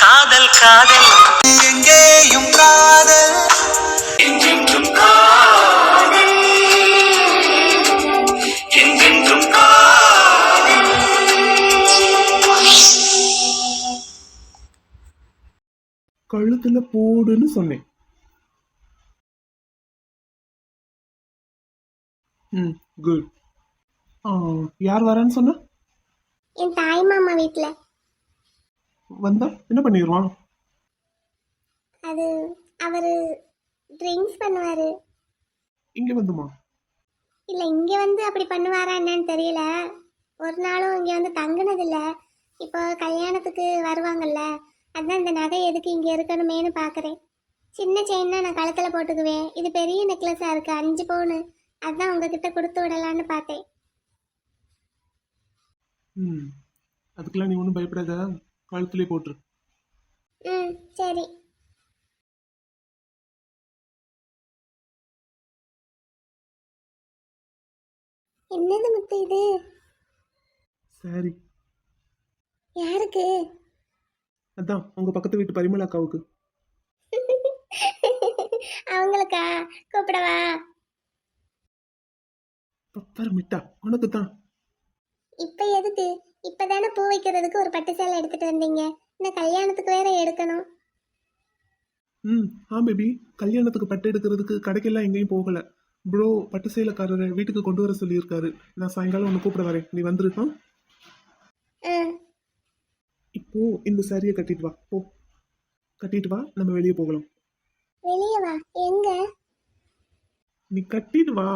காதல் காதல் எங்கேயும் காதல் என்றென்றும் காதல் என்றென்றும் காதல். கழுத்துல போடுன்னு சொன்னேன். குட். யார் வரான்னு சொன்ன? என் தாய் மாமா வீட்ல. வந்தா என்ன பண்ணிடுவான்? அது அவரு ட்ரிங்க்ஸ் பண்ணுவாரு. இங்க வந்துமா? இல்ல இங்க வந்து அப்படி பண்ணுவாரா என்னன்னு தெரியல. ஒரு நாளும் இங்க வந்து தங்குனது இல்ல. இப்போ கல்யாணத்துக்கு வருவாங்கல்ல, அதான் இந்த நகை எதுக்கு இங்க இருக்கணுமேனு பாக்குறேன். சின்ன செயின்னா நான் கழுத்துல போட்டுக்குவேன். இது பெரிய நெக்லஸா இருக்கு, 5 பவுனு. அதான் உங்ககிட்ட கொடுத்து விடலான்னு பார்த்தேன். அதுக்கெல்லாம் நீ ஒன்றும் பயப்படாத, கழுத்துலேயே போட்டுரு. சரி. என்னது முத்து இது? சரி. யாருக்கு? அதான் உங்க பக்கத்து வீட்டு பரிமளா அக்காவுக்கு. அவங்களுக்கா? கூப்பிடவா? மிட்டா உனக்கு தான். இப்ப எதுக்கு? இப்பதானே பூ வைக்கிறதுக்கு ஒரு பட்டு சேலை எடுத்துட்டு வந்தீங்க. இன்னும் கல்யாணத்துக்கு வேற எடுக்கணும். பேபி, கல்யாணத்துக்கு பட்டு எடுக்கிறதுக்கு கடைக்கெல்லாம் எங்கேயும் போகல. ப்ரோ பட்டு சேலைக்காரரை வீட்டுக்கு கொண்டு வர சொல்லியிருக்காரு. நான் சாயங்காலம் ஒன்று கூப்பிட வரேன், நீ வந்துருக்கோம். இப்போ இந்த சாரியை கட்டிட்டு வா. போ கட்டிட்டு வா, நம்ம வெளியே போகலாம். வெளியே வா? எங்க? நீ கட்டிட்டு வா.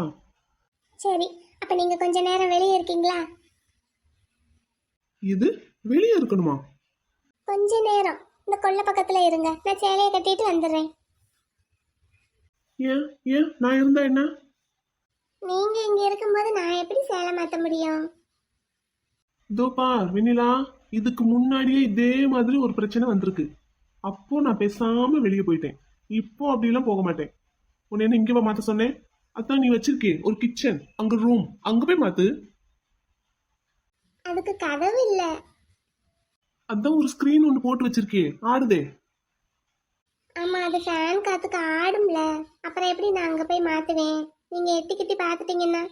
சரி, அப்ப நீங்க கொஞ்ச நேரம் வெளியே இருக்கீங்களா? இது வெளியே இருக்கணுமா? கொஞ்ச நேரம் இந்த கொல்லை பக்கத்துல இருங்க, நான் சேலையை கட்டிட்டு வந்துடுறேன். ஏன் ஏன் நான் இருந்தா என்ன? நீங்க இங்க இருக்கும்போது நான் எப்படி சேலை மாத்த முடியும்? தோப்பா வெண்ணிலா, இதுக்கு முன்னாடியே இதே மாதிரி ஒரு பிரச்சனை வந்திருக்கு. அப்போ நான் பேசாம வெளியே போயிட்டேன். இப்போ அப்படிலாம் போக மாட்டேன். உன்னை என்ன இங்கே மாத்த சொன்னேன்? அதான் நீ வச்சிருக்கே ஒரு கிச்சன், அங்க ரூம், அங்க போய் மாத்து. அதுக்கு கதவு இல்ல. அதான் ஒரு ஸ்கிரீன் ஒன்று போட்டு வச்சிருக்கே, ஆடுதே. ஆமா, அது ஃபேன் காத்துக்கு ஆடும்ல. அப்புறம் எப்படி நான் அங்க போய் மாத்துவேன்? நீங்க எட்டிக்கிட்டி பாத்துட்டீங்கன்னா.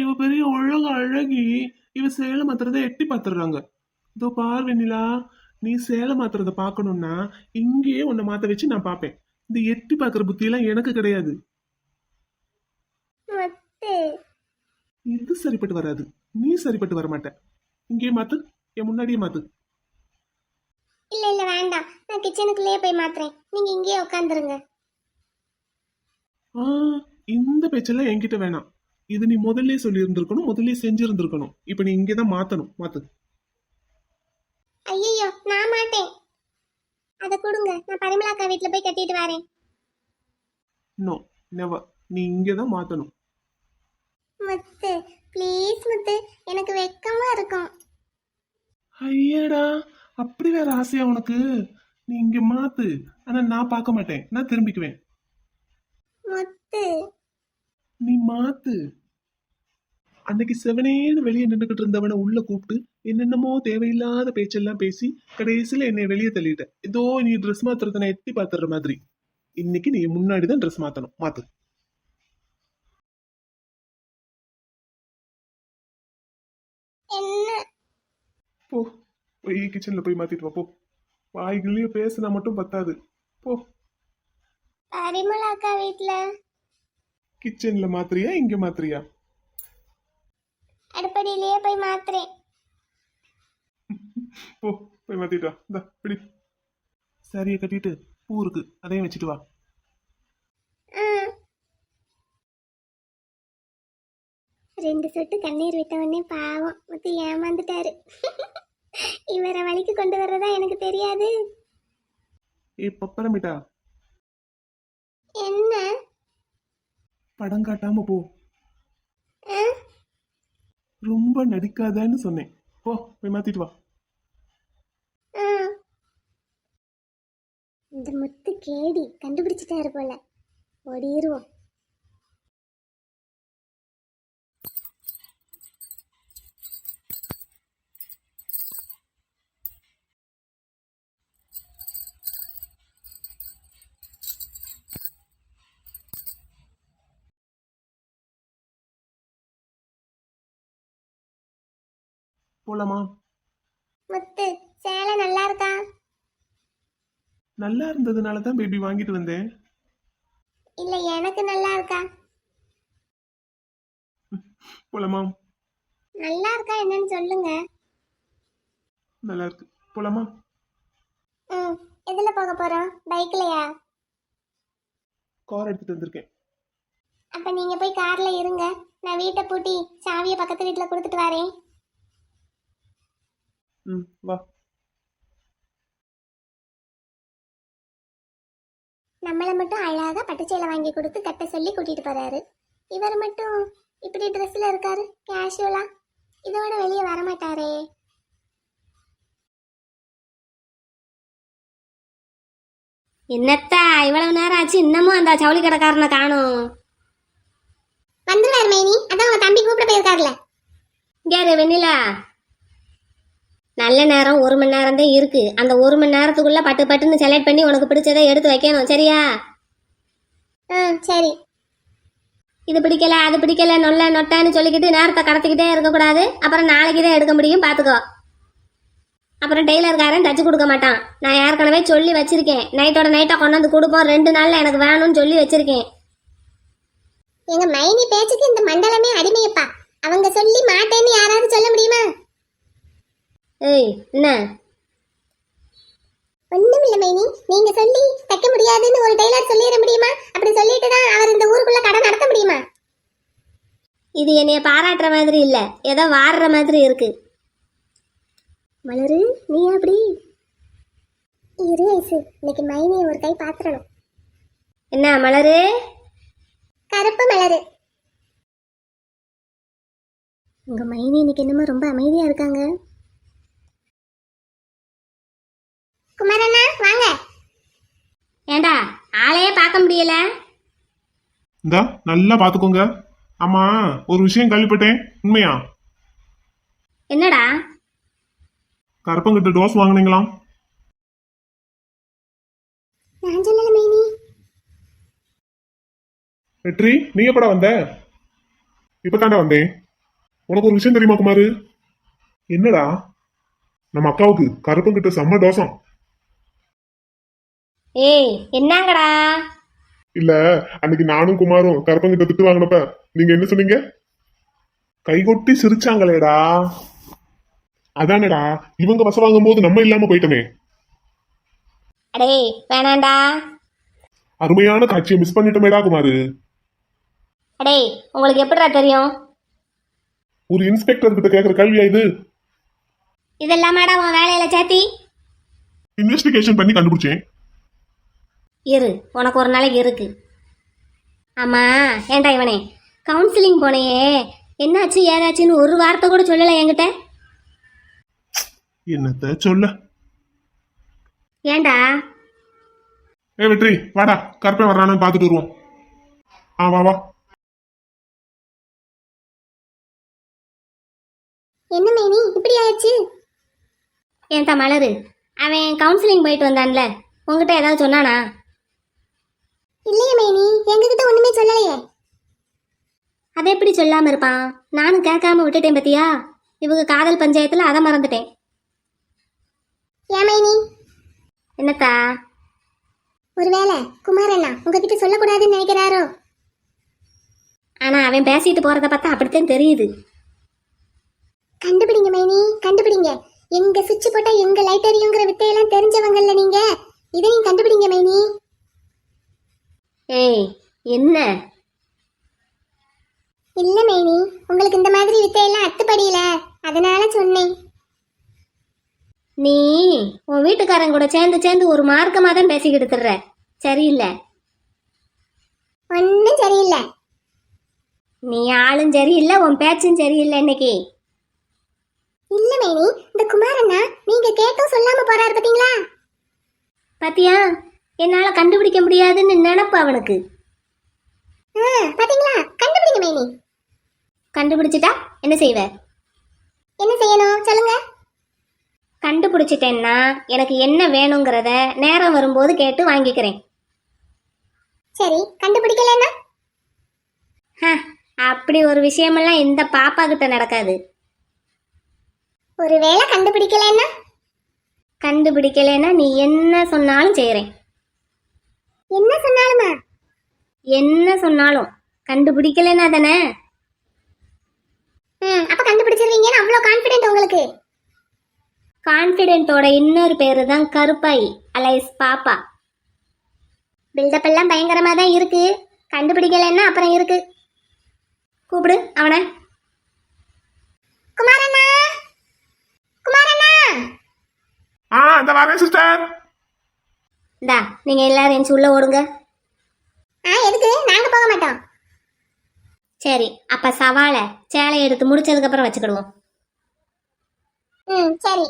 இவ பெரிய உலக அழகி. இவ சேலை மாத்துறத எட்டி பாத்துறாங்க. இதோ பார் வெண்ணிலா, நீ சேலை மாத்துறத பாக்கணும்னா இங்கேயே உன்னை மாத்த வச்சு நான் பாப்பேன். இந்த எட்டி பாக்குற புத்தி எல்லாம் எனக்கு கிடையாது. இது சரிப்பட்டு வராது. நீ சரிப்பட்டு வர மாட்ட. இங்கே மாத்து, என் முன்னாடியே மாத்து. இல்ல இல்ல வேண்டாம், நான் கிச்சனுக்குள்ளேயே போய் மாத்துறேன். நீங்க இங்கேயே உட்காந்துருங்க. இந்த பேச்செல்லாம் என்கிட்ட வேணாம். இது நீ முதல்ல சொல்லி இருந்திருக்கணும், முதல்ல செஞ்சிருந்திருக்கணும். இப்ப நீ இங்கதான் மாத்தணும். மாத்து. ஐயோ நான் மாட்டேன். அத கொடுங்க, நான் பரிமளாக்கா வீட்டுல போய் கட்டிட்டு வரேன். No never. நீ இங்கதான் மாத்தணும். முத்து ப்ளீஸ் முத்து, எனக்கு வெக்கமா இருக்கும். ஐயடா, அப்படி வேற ஆசையா உனக்கு? நீ இங்க மாத்து. ஆனா நான் பார்க்க மாட்டேன், நான் திரும்பிக்குவேன். முத்து நீ மாத்து. அன்னைக்கு செவனேன்னு வெளியே நின்றுகிட்டு இருந்தவனை உள்ள கூப்பிட்டு என்னென்னமோ தேவையில்லாத பேச்செல்லாம் பேசி கடைசியில என்னை வெளியே தள்ளிட்ட. ஏதோ நீ ட்ரெஸ் மாத்துறத எட்டி பாத்துற மாதிரி. இன்னைக்கு நீ முன்னாடிதான் ட்ரெஸ் மாத்தணும். மாத்து. என்ன? போ போய் கிச்சன்ல போய் மாத்திட்டு வா. போ. வாய்களையே பேசினா மட்டும் பத்தாது. போ. பரிமளாக்கா வீட்டுல. கிச்சன்ல மாத்திரியா இங்க மாத்திரியா? அடுப்படியிலேயே போய் மாத்துறேன். போ போய் மாத்திட்டு வா. இந்தா பிடி. சாரியை கட்டிட்டு பூ இருக்கு, அதையும் வச்சுட்டு வா. ரெண்டு சொட்டு கண்ணீர் விட்டவனே பாவம் முத்து ஏமாந்துட்டாரு. இவரை வழிக்கு கொண்டு வர்றதா எனக்கு தெரியாது. பப்பரமிட்டா, என்ன? படம் காட்டாம போ. ரொம்ப நடிக்காதன்னு சொன்னேன். போ போய் மாத்திட்டு வா. இந்த முத்து கேடி கண்டுபிடிச்சிட்டாரு போல. ஓடிடுவோம். போலாமா? முத்து, சேலை நல்லா இருக்கா? நல்லா இருந்ததுனால தான் பேபி வாங்கிட்டு வந்தேன். இல்ல எனக்கு நல்லா இருக்கா? போலாமா? நல்லா இருக்கா என்னன்னு சொல்லுங்க. நல்லா இருக்கு. போலாமா? ம். எதுல போக போறோம்? பைக்லயா? கார் எடுத்துட்டு வந்திருக்கேன். அப்ப நீங்க போய் கார்ல இருங்க, நான் வீட்டை பூட்டி சாவியை பக்கத்து வீட்டுல கொடுத்துட்டு வரேன். ம், வா. நம்மளை மட்டும் அழகா பட்டுச்சேலை வாங்கி கொடுத்து கட்ட சொல்லி கூட்டிட்டு போறாரு. இவர் மட்டும் இப்படி ட்ரெஸ்ல இருக்காரு கேஷுவலா. இதோட வெளியே வரமாட்டாரே. என்னத்தா இவ்வளவு நேரம் ஆச்சு, இன்னமும் அந்த ஜவுளி கடைக்காரனை காணும்? வந்துருவாரு மைனி, அதான் உங்க தம்பி கூப்பிட போயிருக்காருல. கேரு வெண்ணிலா, நல்ல நேரம் 1 மணி நேரம் தான் இருக்கு. அந்த 1 மணி நேரத்துக்குள்ள பட்டு பட்டுன்னு செலக்ட் பண்ணி உனக்கு பிடிச்சதை எடுத்து வைக்கணும், சரியா? சரி. இது பிடிக்கல அது பிடிக்கல நொல்ல நொட்டான்னு சொல்லிக்கிட்டு நேரத்தை கடத்திக்கிட்டே இருக்கக்கூடாது. அப்புறம் நாளைக்கு தான் எடுக்க முடியும், பார்த்துக்கோ. அப்புறம் டெய்லர்காரன் தச்சு கொடுக்க மாட்டான். நான் ஏற்கனவே சொல்லி வச்சிருக்கேன், நைட்டோட நைட்டா கொண்டாந்து கொடுப்போம், 2 நாள்ல எனக்கு வேணும்னு சொல்லி வச்சிருக்கேன். எங்க மைனி பேச்சுக்கு இந்த மண்டலமே அடிமையப்பா. அவங்க சொல்லி மாட்டேன்னு யாராவது சொல்ல முடியுமா? ஏய் என்ன? ஒண்ணும் இல்ல மைனி, நீங்க சொல்லி தைக்க முடியாதுன்னு ஒரு டெய்லர் சொல்லிட முடியுமா? அப்படி சொல்லிட்டு தான் அவர் இந்த ஊருக்குள்ள கடை நடத்த முடியுமா? இது என்னைய பாராட்டுற மாதிரி இல்ல, ஏதோ வாடுற மாதிரி இருக்கு. மலரு, நீ அப்படி இரு ஐசு, இன்னைக்கு மைனியை ஒரு கை பாத்துறணும். என்ன மலரு? கருப்பு மலரு. உங்க மைனி இன்னைக்கு என்னமோ ரொம்ப அமைதியா இருக்காங்க. குமாரண்ணா வாங்க. ஏண்டா ஆளையே பார்க்க முடியல? இந்தா நல்லா பாத்துக்கோங்க. ஆமா, ஒரு விஷயம் கேள்விப்பட்டேன், உண்மையா? என்னடா? கருப்பங்கிட்ட டோஸ் வாங்குனீங்களாம்? நான் சொல்லல மைனி. வெற்றி, நீ எப்படா வந்த? இப்பதாண்டா வந்தேன். உனக்கு ஒரு விஷயம் தெரியுமா குமாரு? என்னடா? நம்ம அக்காவுக்கு கருப்பங்கிட்ட செம்ம டோசம். ஏய் என்னங்கடா? இல்ல, அன்னைக்கு நானும் குமாரும் கருப்பங்கிட்ட திட்டு வாங்கினப்ப நீங்க என்ன சொன்னீங்க? கைகொட்டி சிரிச்சாங்களேடா. அதானடா, இவங்க வச வாங்கும் போது நம்ம இல்லாம போயிட்டோமே. அடே வேணாண்டா. அருமையான காட்சியை மிஸ் பண்ணிட்டோமேடா குமாரு. அடே உங்களுக்கு எப்படிடா தெரியும்? ஒரு இன்ஸ்பெக்டர் கிட்ட கேக்குற கேள்வியா இது? இதெல்லாமாடா உன் வேலையில சேர்த்தி? இன்வெஸ்டிகேஷன் பண்ணி கண்டுபிடிச்சேன். இரு, உனக்கு ஒரு நாளைக்கு இருக்கு. ஆமா ஏண்டா இவனே, கவுன்சிலிங் போனையே, என்னாச்சு ஏதாச்சுன்னு ஒரு வார்த்தை கூட சொல்லல என்கிட்ட. என்னத்த சொல்ல? ஏண்டா? ஏ வெற்றி, வாடா, கருப்பை வர்றானு பாத்துட்டு வருவோம். வா வா. என்ன மைனி இப்படி ஆயிடுச்சு? ஏன்டா மலரு, அவன் கவுன்சிலிங் போயிட்டு வந்தான்ல, உங்ககிட்ட ஏதாவது சொன்னானா? இல்லையே மைனி, எங்ககிட்ட ஒண்ணுமே சொல்லலையே. அதை எப்படி சொல்லாம இருப்பான்? நானும் கேட்காம விட்டுட்டேன் பத்தியா. இவங்க காதல் பஞ்சாயத்துல அதை மறந்துட்டேன். ஏன் மைனி? என்னத்தா? ஒருவேளை குமாரண்ணா உங்ககிட்ட சொல்லக்கூடாதுன்னு நினைக்கிறாரோ? ஆனா அவன் பேசிட்டு போறத பார்த்தா அப்படித்தான் தெரியுது. கண்டுபிடிங்க மைனி, கண்டுபிடிங்க. எங்க சுவிட்ச் போட்டா எங்க லைட் எரியுங்கிற வித்தையெல்லாம் தெரிஞ்சவங்கல்ல நீங்க. இதையும் கண்டுபிடிங்க மைனி. ஏய் என்ன? இல்ல மைனி, உங்களுக்கு இந்த மாதிரி வித்தையெல்லாம் அத்துப்படியில, அதனால சொன்னேன். நீ உன் வீட்டுக்காரன் கூட சேர்ந்து சேர்ந்து ஒரு மார்க்கமா தான் பேசிக்கிட்டு தர்ற. சரியில்லை. ஒன்னும் சரியில்லை. நீ ஆளும் சரியில்லை, உன் பேச்சும் சரியில்லை இன்னைக்கு. இல்ல மைனி, இந்த குமாரண்ணா நீங்க கேட்டும் சொல்லாம போறாரு பாத்தீங்களா? பாத்தியா, என்னால கண்டுபிடிக்க முடியாதுன்னு நினைப்பு அவனுக்கு. பாத்தீங்களா? கண்டுபிடிங்க மைனி. கண்டுபிடிச்சிட்டா என்ன செய்வ? என்ன செய்யணும் சொல்லுங்க. கண்டுபிடிச்சிட்டேன்னா எனக்கு என்ன வேணுங்கிறத நேரம் வரும்போது கேட்டு வாங்கிக்கிறேன். சரி, கண்டுபிடிக்கலன்னா? அப்படி ஒரு விஷயமெல்லாம் இந்த பாப்பா கிட்ட நடக்காது. ஒருவேளை கண்டுபிடிக்கலன்னா? கண்டுபிடிக்கலைன்னா நீ என்ன சொன்னாலும் செய்கிறேன். என்ன சொன்னாலுமா? என்ன சொன்னாலும் கண்டுபிடிக்கலைன்னா தானே. அப்ப கண்டுபிடிச்சிருவீங்கன்னு அவ்வளோ கான்ஃபிடென்ட் உங்களுக்கு? கான்ஃபிடென்ட்டோட இன்னொரு பேரு தான் கருப்பாயி அலைஸ் பாப்பா. பில்டப் எல்லாம் பயங்கரமா தான் இருக்கு. கண்டுபிடிக்கலன்னா அப்புறம் இருக்கு. கூப்பிடு அவனை. குமாரண்ணா, குமாரண்ணா. இந்த வரேன் சிஸ்டர். இந்தா நீங்க எல்லாரும் எஞ்சி உள்ள ஓடுங்க. எதுக்கு? நாங்க போக மாட்டோம். சரி, அப்ப சவாலை சேலை எடுத்து முடிச்சதுக்கு அப்புறம் வச்சுக்கிடுவோம். சரி.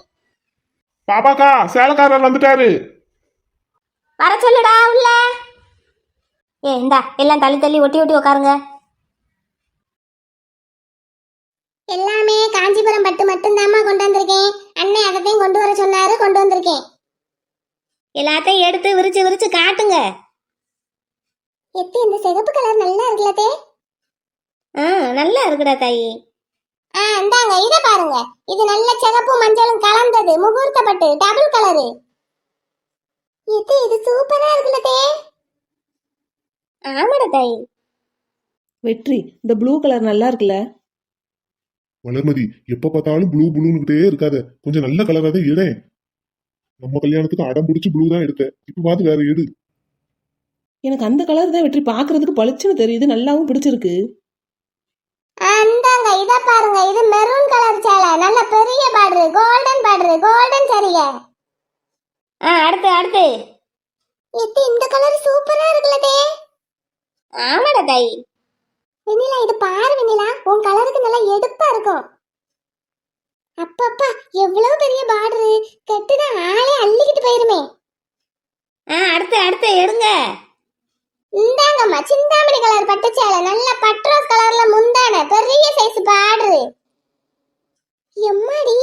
பாப்பாக்கா, சேலக்காரர் வந்துட்டாரு. வர சொல்லுடா உள்ள. இந்தா எல்லாம் தள்ளி தள்ளி ஒட்டி ஒட்டி உட்காருங்க. எல்லாமே காஞ்சிபுரம் பட்டு மட்டும்தாம்மா கொண்டு வந்திருக்கேன். அண்ணன் அதத்தையும் கொண்டு வர சொன்னாரு, கொண்டு வந்திருக்கேன். எல்லாத்தையும் எடுத்து விரிச்சு விரிச்சு காட்டுங்க. எத்தி, இந்த சிகப்பு கலர் நல்லா இருக்குல்லதே. நல்லா இருக்குடா தாயி. இந்தாங்க இத பாருங்க. இது நல்ல சிகப்பு மஞ்சளும் கலந்தது முகூர்த்த பட்டு டபுள் கலரு. எத்தி, இது சூப்பரா இருக்குல்லதே. ஆமாடா தாயி. வெற்றி, இந்த ப்ளூ கலர் நல்லா இருக்குல்ல? வளர்மதி, எப்ப பார்த்தாலும் ப்ளூ ப்ளூன்னுகிட்டே இருக்காத, கொஞ்சம் நல்ல கலரா தான் எடு. நம்ம கல்யாணத்துக்கு அடம் பிடிச்சி ப்ளூ தான் எடுத்த, இப்ப பார்த்து வேற எடு. எனக்கு அந்த கலர் தான் வெற்றி பார்க்கிறதுக்கு பளிச்சுன்னு தெரியுது, நல்லாவும் பிடிச்சிருக்கு. இந்தாங்க இத பாருங்க. இது மெரூன் கலர் சேலை, நல்ல பெரிய பார்டர், கோல்டன் சரிக. அடுத்து அடுத்து. எத்தி, இந்த கலர் சூப்பரா இருக்குல்லதே. ஆமாடா தாயி. வெண்ணிலா, இது பாரு வெண்ணிலா, உன் கலருக்கு நல்லா எடுப்பா இருக்கும். அப்பப்பா, எவ்வளவு பெரிய பார்டரு, கட்டுனா ஆளே அள்ளிக்கிட்டு போயிருமே. அடுத்து அடுத்து எடுங்க. இந்தாங்கம்மா, சிந்தாமணி கலர் பட்டு சேலை, நல்ல பட்ரோஸ் கலர்ல முந்தான பெரிய சைஸ் பார்டரு. எம்மாடி,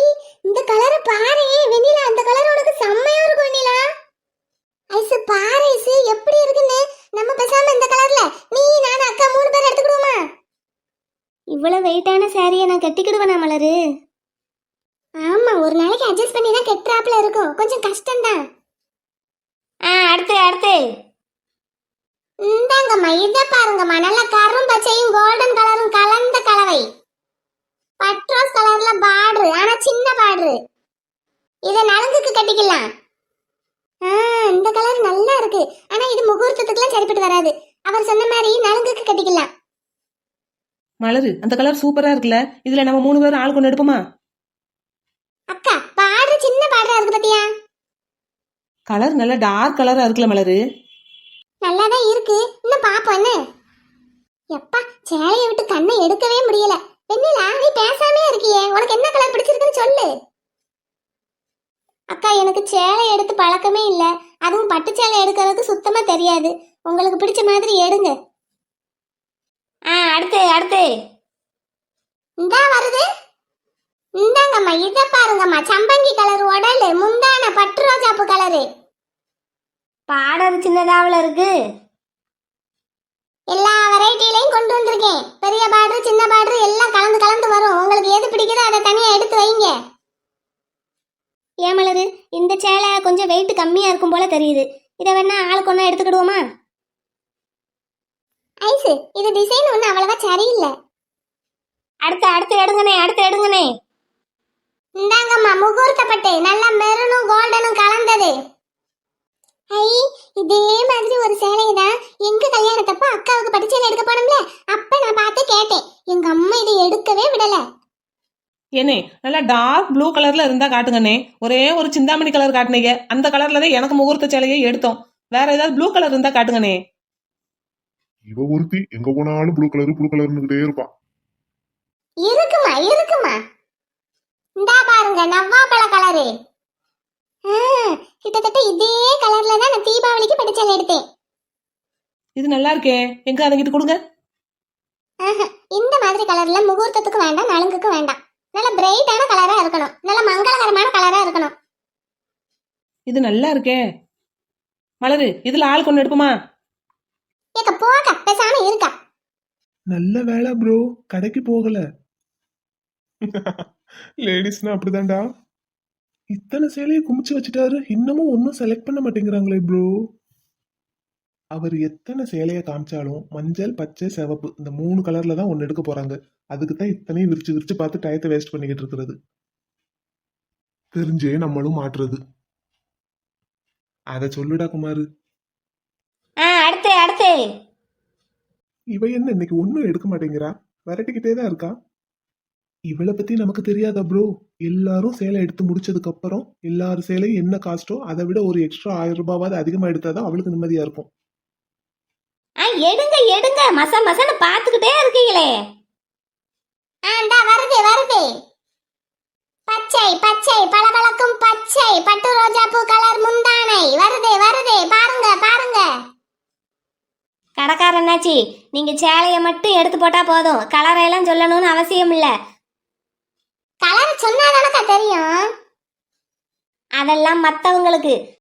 இந்த கலரை பாரு வெண்ணிலா, அந்த கலர் உனக்கு செம்மையா இருக்கும் வெண்ணிலா. ஐசு பாரு ஐசு, எப்படி இருக்குன்னு. நம்ம பேசாம இந்த கலர்ல நீ நான் அக்கா 3 பேர் எடுத்துக்கிடுவோமா? இவ்வளவு வெயிட்டான சாரியை நான் கட்டிக்கிடுவேனா மலரு? ஆமா, ஒரு நாளைக்கு அட்ஜஸ்ட் பண்ணி தான் கெட்டுறாப்ல இருக்கும், கொஞ்சம் கஷ்டம்தான். அடுத்து அடுத்து. இந்தாங்கம்மா இத பாருங்கம்மா, நல்ல கரும் பச்சையும் கோல்டன் கலரும் கலந்த கலவை, பட்ரோஸ் கலர்ல பார்டர், ஆனா சின்ன பார்டர். இத நலுங்குக்கு கட்டிக்கலாம். இந்த கலர் நல்லா இருக்கு, ஆனா இது முகூர்த்தத்துக்குலாம் சரிப்பட்டு வராது. அவர் சொன்ன மாதிரி நலுங்குக்கு கட்டிக்கலாம். மலரு, அந்த கலர் சூப்பரா இருக்குல்ல? இதுல நம்ம 3 பேரும் ஆள் கொண்டு எடுப்போமா? அக்கா, பார்டர் சின்ன பார்டரா இருக்கு பாத்தியா? கலர் நல்ல டார்க் கலரா இருக்குல்ல மலரு? நல்லாதான் இருக்கு, இன்னும் பாப்போம் என்ன. எப்பா, சேலையை விட்டு கண்ணை எடுக்கவே முடியல. வெண்ணிலா, நீ பேசாமே இருக்கியே, உனக்கு என்ன கலர் பிடிச்சிருக்குன்னு சொல்லு. அக்கா, எனக்கு சேலை எடுத்து பழக்கமே இல்ல, அதுவும் பட்டு சேலை எடுக்கிறதுக்கு சுத்தமா தெரியாது. உங்களுக்கு பிடிச்ச மாதிரி எடுங்க. அடுத்து அடுத்து. இந்தா வருது. இந்தாங்கம்மா இத பாருங்கம்மா, சம்பங்கி கலர் உடல் முந்தான பட்டு ரோஜாப்பு கலரு. பார்டர் சின்னதாவில் இருக்கு. எல்லா வெரைட்டிலையும் கொண்டு வந்திருக்கேன். பெரிய பார்டர் சின்ன பார்டர் எல்லாம் கலந்து கலந்து வரும். உங்களுக்கு எது பிடிக்குதோ அதை தனியா எடுத்து வைங்க. ஏன் மலரு, இந்த சேலை கொஞ்சம் வெயிட் கம்மியா இருக்கும் போல தெரியுது. இதை வேணா ஆளுக்கு ஒன்றா எடுத்துக்கிடுவோமா? ஐசு, இது டிசைன் ஒன்றும் அவ்வளவா சரியில்லை. அடுத்து அடுத்து எடுங்கனே, அடுத்து எடுங்கனே. இந்தாங்கம்மா முகூர்த்த பட்டு, நல்ல மெரூனும் கோல்டனும் கலந்தது. ஐ, இதே மாதிரி ஒரு சேலை தான் எங்க கல்யாணத்தப்ப அக்காவுக்கு பட்டு சேலை எடுக்க போனோம்ல, அப்ப நான் பார்த்து கேட்டேன். எங்க அம்மா இதை எடுக்கவே விடல. ஏனே, நல்லா டார்க் ப்ளூ கலர்ல இருந்தா காட்டுங்கண்ணே. ஒரே ஒரு சிந்தாமணி கலர் காட்டுனீங்க, அந்த கலர்ல தான் எனக்கு முகூர்த்த சேலையை எடுத்தோம். வேற ஏதாவது ப்ளூ கலர் இருந்தா காட்டுங்கண்ணே. இவ ஒருத்தி எங்க போனாலும் ப்ளூ கலர்னுகிட்டே இருப்பா. இருக்குமா இருக்குமா, இந்தா பாருங்க நவ்வாப்பழ கலரு. கிட்டத்தட்ட இதே கலர்ல தான் நான் தீபாவளிக்கு பட்டு சேலை எடுத்தேன். இது நல்லா இருக்கே, எங்க அதை கிட்ட கொடுங்க. இந்த மாதிரி கலர்ல முகூர்த்தத்துக்கு வேண்டாம், நலுங்குக்கு வேண்டாம். நல்ல பிரைட்டான கலரா இருக்கணும், நல்ல மங்களகரமான கலரா இருக்கணும். இது நல்லா இருக்கே மலரு, இதுல ஆள் கொண்டு எடுப்போமா? ஏக்க போக பேசாம இருக்கா. நல்ல வேலை ப்ரோ, கடைக்கு போகல. லேடிஸ்னா அப்படிதான்டா. இத்தனை சேலையை குமிச்சு வச்சுட்டாரு, இன்னமும் ஒன்றும் செலக்ட் பண்ண மாட்டேங்கிறாங்களே ப்ரோ. அவர் எத்தனை சேலையை காமிச்சாலும் மஞ்சள், பச்சை, சிவப்பு இந்த 3 கலர்ல தான் ஒன்று எடுக்க போறாங்க. அதுக்கு தான் இத்தனையும் விரிச்சு விரிச்சு பார்த்து டயத்தை வேஸ்ட் பண்ணிக்கிட்டு இருக்கிறது. தெரிஞ்சே நம்மளும் மாட்டுறது. அத சொல்லுடா குமாரு. அடுத்து அடுத்து. இவ என்ன இன்னைக்கு ஒன்றும் எடுக்க மாட்டேங்கிறா, விரட்டிக்கிட்டே தான் இருக்கா. இவளை பத்தி நமக்கு தெரியாதா ப்ரோ? எல்லாரும் சேலை எடுத்து முடிச்சதுக்கு அப்புறம் எல்லாரும் சேலையும் என்ன காஸ்டோ அதை விட ஒரு எக்ஸ்ட்ரா 1000 ரூபாவது அதிகமா எடுத்தாதான் அவளுக்கு நிம்மதியா இருக்கும். எடுங்க எடுங்க, மச மசன்னு பார்த்துக்கிட்டே இருக்கீங்களே. இந்தா வருது வருது. பச்சை பச்சை பளபளக்கும் பச்சை பட்டு ரோஜா பூ கலர் முந்தானை வருது வருது, பாருங்க பாருங்க. கடைக்காரனாச்சி, நீங்க சேலையை மட்டும் எடுத்து போட்டா போதும், கலரையெல்லாம் சொல்லணும்னு அவசியம் இல்ல. கலர் சொன்னாதானக்கா தெரியும். அதெல்லாம் மத்தவங்களுக்கு.